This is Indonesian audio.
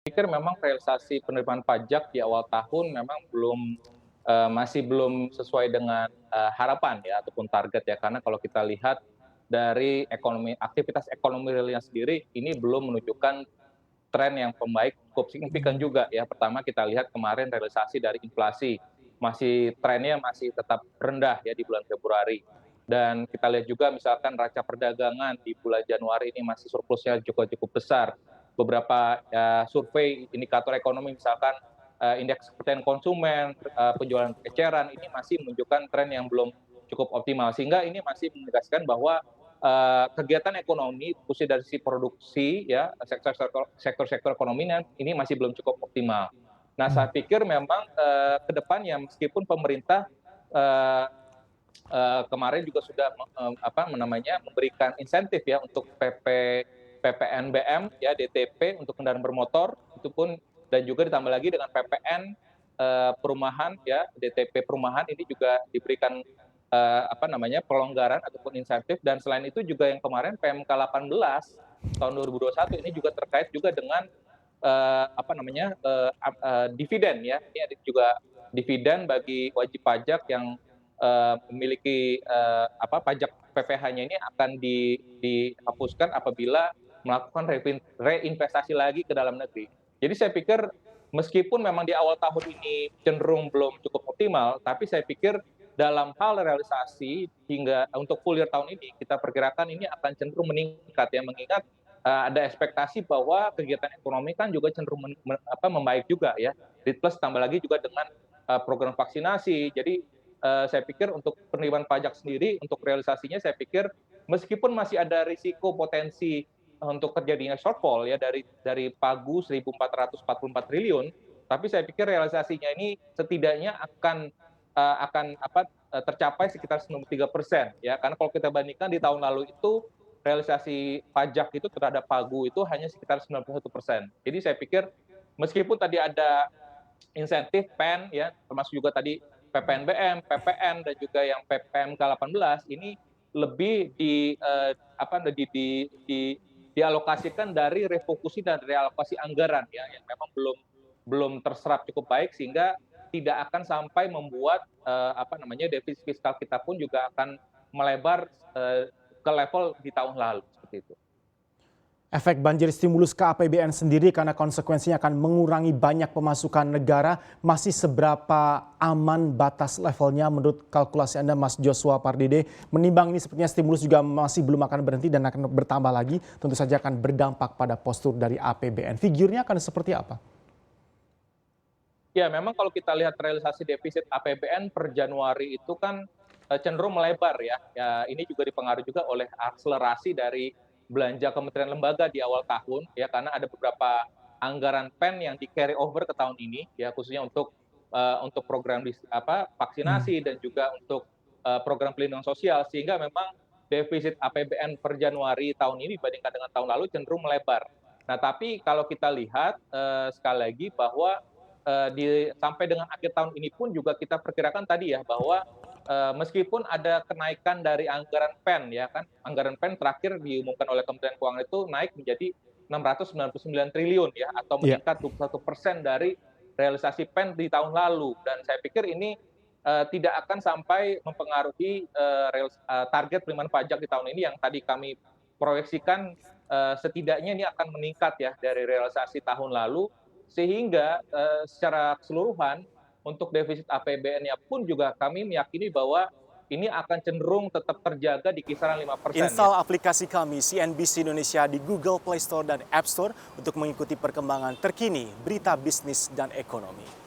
pikir memang realisasi penerimaan pajak di awal tahun memang masih belum sesuai dengan, harapan ya ataupun target ya. Karena kalau kita lihat dari aktivitas ekonomi realnya sendiri ini belum menunjukkan tren yang membaik cukup signifikan juga ya. Pertama kita lihat kemarin realisasi dari inflasi, trennya masih tetap rendah ya di bulan Februari. Dan kita lihat juga misalkan neraca perdagangan di bulan Januari ini masih surplusnya cukup besar. Beberapa survei indikator ekonomi misalkan indeks kepercayaan konsumen, penjualan eceran ini masih menunjukkan tren yang belum cukup optimal. Sehingga ini masih menegaskan bahwa kegiatan ekonomi khususnya dari sisi produksi ya, sektor-sektor ekonomi ini masih belum cukup optimal. Nah, saya pikir memang ke depannya meskipun pemerintah eee kemarin juga sudah memberikan insentif ya untuk PPNBM ya, DTP untuk kendaraan bermotor, itu pun dan juga ditambah lagi dengan PPN, perumahan ya, DTP perumahan ini juga diberikan, pelonggaran ataupun insentif dan selain itu juga yang kemarin PMK 18 tahun 2021 ini juga terkait juga dengan, dividen ya. Ini ada juga dividen bagi wajib pajak yang memiliki pajak PPh-nya ini akan dihapuskan apabila melakukan reinvestasi lagi ke dalam negeri. Jadi saya pikir meskipun memang di awal tahun ini cenderung belum cukup optimal, tapi saya pikir dalam hal realisasi hingga untuk full year tahun ini kita perkirakan ini akan cenderung meningkat ya, mengingat ada ekspektasi bahwa kegiatan ekonomi kan juga cenderung membaik juga ya. Plus tambah lagi juga dengan program vaksinasi. Jadi saya pikir untuk penerimaan pajak sendiri untuk realisasinya saya pikir meskipun masih ada risiko potensi untuk terjadinya shortfall ya dari pagu 1.444 triliun, tapi saya pikir realisasinya ini setidaknya akan tercapai sekitar 93% ya. Karena kalau kita bandingkan di tahun lalu itu realisasi pajak itu terhadap pagu itu hanya sekitar 91%. Jadi saya pikir meskipun tadi ada insentif PEN ya, termasuk juga tadi PPNBM, PPN dan juga yang PMK 18 ini lebih dialokasikan dari refokusi dan realokasi anggaran ya yang memang belum terserap cukup baik sehingga tidak akan sampai membuat defisit fiskal kita pun juga akan melebar ke level di tahun lalu seperti itu. Efek banjir stimulus ke APBN sendiri karena konsekuensinya akan mengurangi banyak pemasukan negara. Masih seberapa aman batas levelnya menurut kalkulasi Anda, Mas Joshua Pardede? Menimbang ini sepertinya stimulus juga masih belum akan berhenti dan akan bertambah lagi. Tentu saja akan berdampak pada postur dari APBN. Figurnya akan seperti apa? Ya, memang kalau kita lihat realisasi defisit APBN per Januari itu kan cenderung melebar ya. Ya, ini juga dipengaruhi juga oleh akselerasi dari belanja kementerian lembaga di awal tahun ya karena ada beberapa anggaran PEN yang di carry over ke tahun ini ya khususnya untuk program vaksinasi dan juga untuk program pelindungan sosial sehingga memang defisit APBN per Januari tahun ini dibandingkan dengan tahun lalu cenderung melebar. Nah, tapi kalau kita lihat sekali lagi bahwa sampai dengan akhir tahun ini pun juga kita perkirakan tadi ya bahwa meskipun ada kenaikan dari anggaran PEN ya kan, anggaran PEN terakhir diumumkan oleh Kementerian Keuangan itu naik menjadi 699 triliun ya atau meningkat 21% dari realisasi PEN di tahun lalu dan saya pikir ini tidak akan sampai mempengaruhi target penerimaan pajak di tahun ini yang tadi kami proyeksikan setidaknya ini akan meningkat ya dari realisasi tahun lalu sehingga secara keseluruhan untuk defisit APBN-nya pun juga kami meyakini bahwa ini akan cenderung tetap terjaga di kisaran 5%. Install aplikasi kami CNBC Indonesia di Google Play Store dan App Store untuk mengikuti perkembangan terkini berita bisnis dan ekonomi.